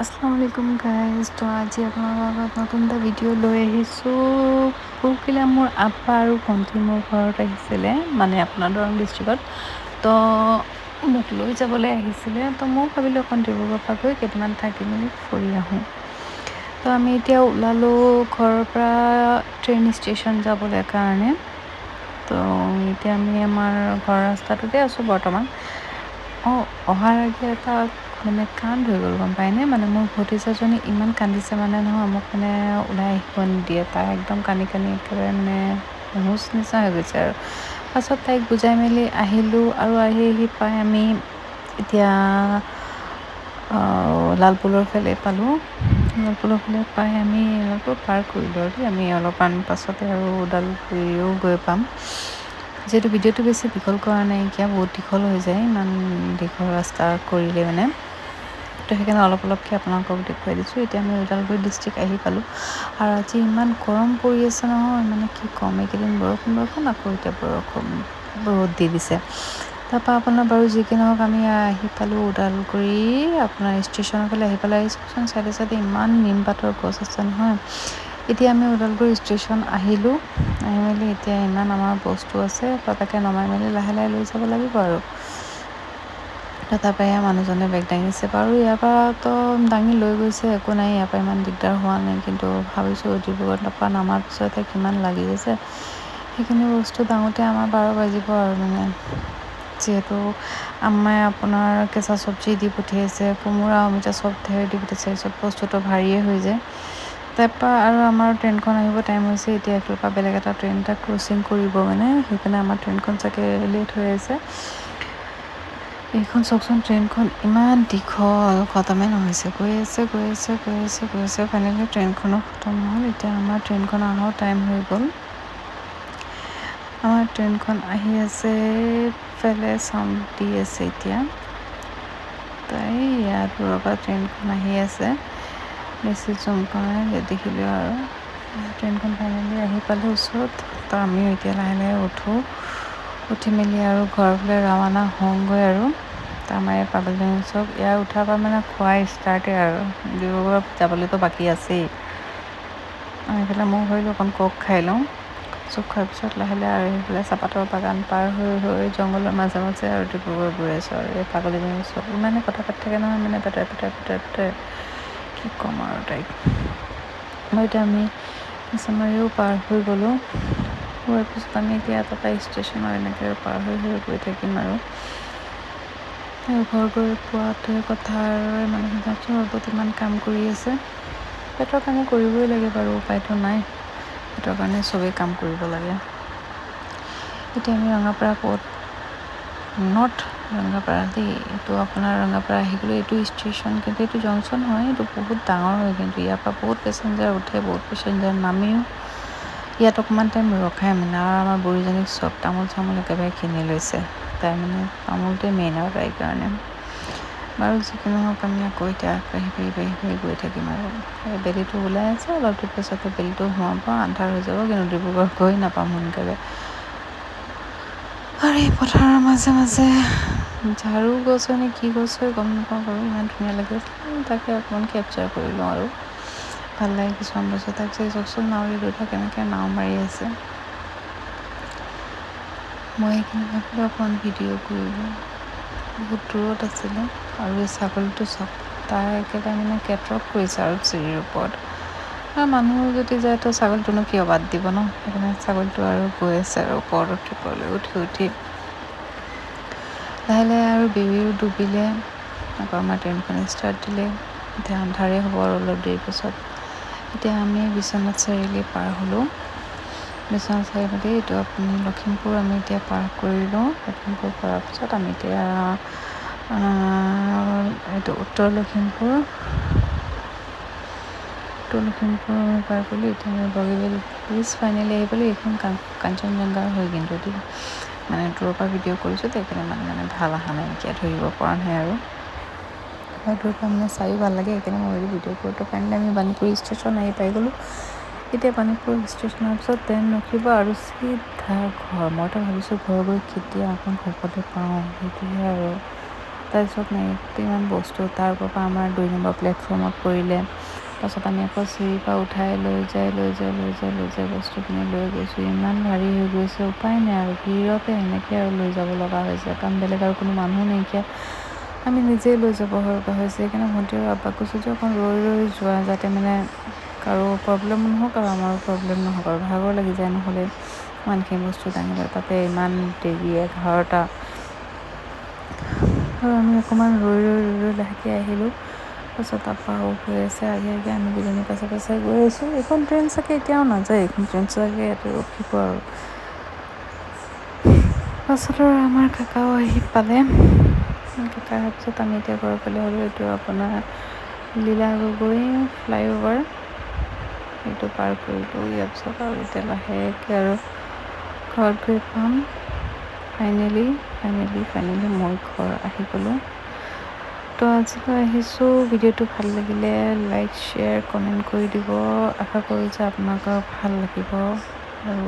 আসসালামু আলাইকুম গাইজ। তো আজি আপোনালোকৰ লগত নতুন এটা ভিডিঅ' লৈ আহিছোঁ। পৰহিলে মোৰ আব্বা আৰু ভণ্টি মোৰ ঘৰত আহিছিলে, মানে আপোনাৰ দৰং ডিষ্ট্ৰিক্টত। তো মোক লৈ যাবলৈ আহিছিলে। তো মই ভাবিলোঁ অকণ ডিব্ৰুগড়ৰ পৰা গৈ কেইদিনমান থাকি মেলি ফুৰি আহোঁ। তো আমি এতিয়া ওলালোঁ ঘৰৰ পৰা ট্ৰেইন ষ্টেচন যাবলৈ কাৰণে। তো এতিয়া আমি আমাৰ ঘৰৰ ৰাস্তাটোতে আছোঁ বৰ্তমান। অহাৰ আগে এটা মানে কাণ্ড হৈ গ'ল, গম পায়নে? মানে মোৰ ভতিজাজনী ইমান কান্দিছে মানে নহয়, মোক মানে ওলাই আহিব নিদিয়ে। তাই একদম কান্দি কান্দি একেবাৰে মানে হুঁচ নিচিনা হৈ গৈছে আৰু। পাছত তাইক বুজাই মেলি আহিলোঁ আৰু আহি পাই আমি এতিয়া লালপুলৰ ফালে পালোঁ। লালপুলৰ ফালে পাই আমি লালপুৰ পাৰ কৰিলোঁ আৰু আমি অলপমান পাছতে আৰু ওদালগুৰিও গৈ পাম। যিহেতু ভিডিঅ'টো বেছি দীঘল কৰা নাইকিয়া, বহুত দীঘল হৈ যায় ইমান দীঘল ৰাস্তা কৰিলে মানে। তো সেইকাৰণে অলপকৈ আপোনালোকক দেখুৱাই দিছোঁ। এতিয়া আমি ওদালগুৰি ডিষ্ট্ৰিক্ট আহি পালোঁ আৰু আজি ইমান গৰম পৰি আছে নহয়, মানে কি ক'ম। এইকেইদিন বৰষুণ আকৌ এতিয়া ৰ'দ দি দিছে। তাৰপৰা আপোনাৰ বাৰু যি কি নহওক আমি আহি পালোঁ ওদালগুৰি আপোনাৰ ষ্টেচনৰ ফালে আহি পেলাই চাওকচোন, চাইডে চাইডে ইমান নিম পাতৰ গছ আছে নহয়। এতিয়া আমি ওদালগুৰি ষ্টেচন আহিলোঁ। আহি মেলি এতিয়া ইমান আমাৰ বস্তু আছে, তাকে নমাই মেলি লাহে লাহে লৈ যাব লাগিব আৰু। তাৰপৰা ইয়াৰ মানুহজনে বেগ দাঙিছে বাৰু, ইয়াৰ পৰাতো দাঙি লৈ গৈছে, একো নাই, ইয়াৰ পৰা ইমান দিগদাৰ হোৱা নাই। কিন্তু ভাবিছোঁ ডিব্ৰুগড়ৰ পৰা নমাৰ পিছতে কিমান লাগি আছে, সেইখিনি বস্তু দাঙোতে আমাৰ 12 বাজিব আৰু মানে। যিহেতু আম্মাই আপোনাৰ কেঁচা চব্জি দি পঠিয়াইছে, কোমোৰা অমিতা চব দি পঠিয়াইছে, চব বস্তুটো ভাৰীয়ে হৈ যায়। তাৰপৰা আৰু আমাৰ ট্ৰেইনখন আহিব টাইম হৈছে। এতিয়া এইফালৰ পৰা বেলেগ এটা ট্ৰেইন এটা ক্ৰচিং কৰিব, মানে সেইকাৰণে আমাৰ ট্ৰেইনখন চাগে লেট হৈ আছে। এইখন চাওকচোন, ট্ৰেইনখন ইমান দীঘল, খতমে নহৈছে, গৈ আছে। ফাইনেলি ট্ৰেইনখনো খতম হ'ল। এতিয়া আমাৰ ট্ৰেইনখন অহাও টাইম হৈ গ'ল। আমাৰ ট্ৰেইনখন আহি আছে, ইফালে চাউণ্ড দি আছে এতিয়া। তাই ইয়াত দূৰৰ পৰা ট্ৰেইনখন আহি আছে, বেছি জুম কৰা নাই, দেখিলোঁ আৰু ট্ৰেইনখন ফাইনেলি আহি পালোঁ ওচৰত। তো আমিও এতিয়া লাহে লাহে উঠি মেলি আৰু ঘৰৰ ফালে ৰাওনা হওঁগৈ আৰু। আমাৰ এই পাবলিক চব ইয়াৰ উঠাৰ পৰা মানে খোৱা ষ্টাৰ্টেই আৰু, ডিব্ৰুগড় যাবলৈতো বাকী আছেই। এইফালে মই ভাবিলোঁ অকণ ক'ক খাই লওঁ। চুপ খোৱাৰ পিছত লাহে লাহে আৰু সেইফালে চাহপাতৰ বাগান পাৰ হৈ জংঘলৰ মাজে মাজে আৰু ডিব্ৰুগড় গৈ আছোঁ আৰু। এই পাগলীজনী চব ইমানে কথা পাতি থাকে নহয়, মানে পেটে কি ক'ম আৰু তাইক। এতিয়া আমি মিছামাৰীও পাৰ হৈ গ'লোঁ। হোৱাৰ পিছত আমি এতিয়া তাৰপৰা ষ্টেচনৰ এনেকৈ পাৰ হৈ গৈ থাকিম আৰু। ঘৰ গৈ পোৱাটোৱে কথা আৰু। মানুহখিনি চাওকচোন ৰ'দত ইমান কাম কৰি আছে। পেটৰ কাৰণে কৰিবই লাগে বাৰু, উপায়তো নাই। পেটৰ কাৰণে চবেই কাম কৰিব লাগে। এতিয়া আমি ৰঙাপাৰা নৰ্থ ৰঙাপাৰা দেই, এইটো আপোনাৰ ৰঙাপাৰা আহি গ'লোঁ। এইটো ষ্টেচন, কিন্তু এইটো জংচন হয়, এইটো বহুত ডাঙৰ হয়। কিন্তু ইয়াৰ পৰা বহুত পেচেঞ্জাৰ উঠে, বহুত পেচেঞ্জাৰ নামেও। ইয়াত অকণমান টাইম ৰখাই মানে, আৰু আমাৰ বুঢ়ীজনীক চব তামোল চামোল একেবাৰে কিনি লৈছে। তাই মানে তামোলটোৱে মেইন আৰু তাইৰ কাৰণে। বাৰু যি কি নহওক, আমি আকৌ এতিয়া বাঢ়ি গৈ থাকিম আৰু। বেলিটো ওলাই আছে, অলপ দেৰি পাছতে বেলিটো সোমাব, আন্ধাৰ হৈ যাব। কিন্তু ডিব্ৰুগড় গৈ নাপাম সোনকালে। আৰু এই পথাৰৰ মাজে মাজে ঝাৰু গছ হয় নে কি গছ হয় গম নাপাওঁ বাৰু, ইমান ধুনীয়া লাগে। তাকে অকণমান কেপচাৰ কৰি লওঁ আৰু, ভাল লাগে কিছুমান বস্তু। তাৰপিছত চাওকচোন নাৱৰী দুটা কেনেকৈ নাও মাৰি আছে। মই সেইখিনি ভাবিলোঁ অকণমান ভিডিঅ' কৰিলোঁ। বহুত দূৰত আছিলে। আৰু এই ছাগলীটো চাওক, তাই একেবাৰে মানে কেটৰক কৰিছে আৰু চিৰিৰ ওপৰত। আৰু মানুহ যদি যায় তো ছাগলীটোনো কিয় বাদ দিব ন। সেইকাৰণে ছাগলীটো আৰু গৈ আছে আৰু ওপৰত উঠি লাহে লাহে আৰু বেলিও ডুবিলে। আকৌ আমাৰ ট্ৰেইনখনে ষ্টাৰ্ট দিলে। এতিয়া আন্ধাৰেই হ'ব আৰু অলপ দেৰি পিছত। এতিয়া আমি বিশ্বনাথ চাৰিআলি পাৰ হ'লোঁ। বিশ্বনাথ চাৰিআলি, এইটো আপুনি লখিমপুৰ আমি এতিয়া পাৰ কৰিলোঁ। লখিমপুৰ কৰাৰ পিছত আমি এতিয়া এইটো উত্তৰ লখিমপুৰ পাৰ কৰিলোঁ। এতিয়া আমি বগীবিল ব্ৰিজ ফাইনেলি আহি পালোঁ। এইখন কাঞ্চনজংঘা হয়, কিন্তু মানে দূৰৰ পৰা ভিডিঅ' কৰিছোঁ, সেইকাৰণে মানে ভাল অহা নাই, এতিয়া ধৰিব পৰা নাই আৰু। দূৰৰ পৰা মানে চায়ো ভাল লাগে, সেইকাৰণে মই ভিডিঅ' কৰোঁতে ফাইনেলি আমি বাণীপুৰ ষ্টেচন আহি পাই গ'লোঁ। এতিয়া বাণীপুৰ ষ্টেচনৰ পিছত ট্ৰেইন ৰখিব আৰু চিধা ঘৰ। মইতো ভাবিছোঁ ঘৰ গৈ কেতিয়া অকণ শুবলৈ পাওঁ, সেইটোহে আৰু। তাৰপিছত নাইটো ইমান বস্তু তাৰ পৰা আমাৰ 2 নম্বৰ প্লেটফৰ্মত পৰিলে। তাৰপাছত আমি আকৌ চিৰিৰ পৰা উঠাই লৈ যায় বস্তুখিনি লৈ গৈছোঁ। ইমান ভাৰী হৈ গৈছে, উপায় নাই আৰু ভিৰতে এনেকৈ আৰু লৈ যাব লগা হৈছে, কাৰণ বেলেগ আৰু কোনো মানুহ নাইকিয়া, আমি নিজেই লৈ যাব লগা হৈছে। সেইকাৰণে ভণ্টি আৰু আব্বাক কৈছোঁ যে অকণ ৰৈ যোৱা, যাতে মানে কাৰো প্ৰব্লেম নহওক আৰু আমাৰো প্ৰব্লেম নহওক আৰু ভাগৰ লাগি যায় নহ'লে ইমানখিনি বস্তু দাঙিলে। তাতে ইমান দেৰি 11টা, আৰু আমি অকণমান ৰৈ লাহেকৈ আহিলোঁ। তাৰপাছত আব্বাও গৈ আছে আগে আমি দুজনী পাছে গৈ আছোঁ। এইখন ট্ৰেইন চাগে এতিয়াও নাযায়, এইখন ট্ৰেইন চাগে ইয়াতে ৰখিব আৰু। পাছত আৰু আমাৰ কাকাও আহি পালে। কাকা অহাৰ পিছত আমি এতিয়া ঘৰৰ ফালে হ'লোঁ। এইটো আপোনাৰ লীলা গগৈ ফ্লাইঅভাৰ, সেইটো পাৰ কৰিলোঁ। ইয়াৰ পিছত আৰু এতিয়া লাহেকৈ আৰু ঘৰত গৈ পাম। ফাইনেলি মই ঘৰ আহি গ'লোঁ। তো আজিলৈ আহিছোঁ। ভিডিঅ'টো ভাল লাগিলে লাইক, শ্বেয়াৰ, কমেণ্ট কৰি দিব। আশা কৰোঁ যে আপোনালোকৰ ভাল লাগিব। আৰু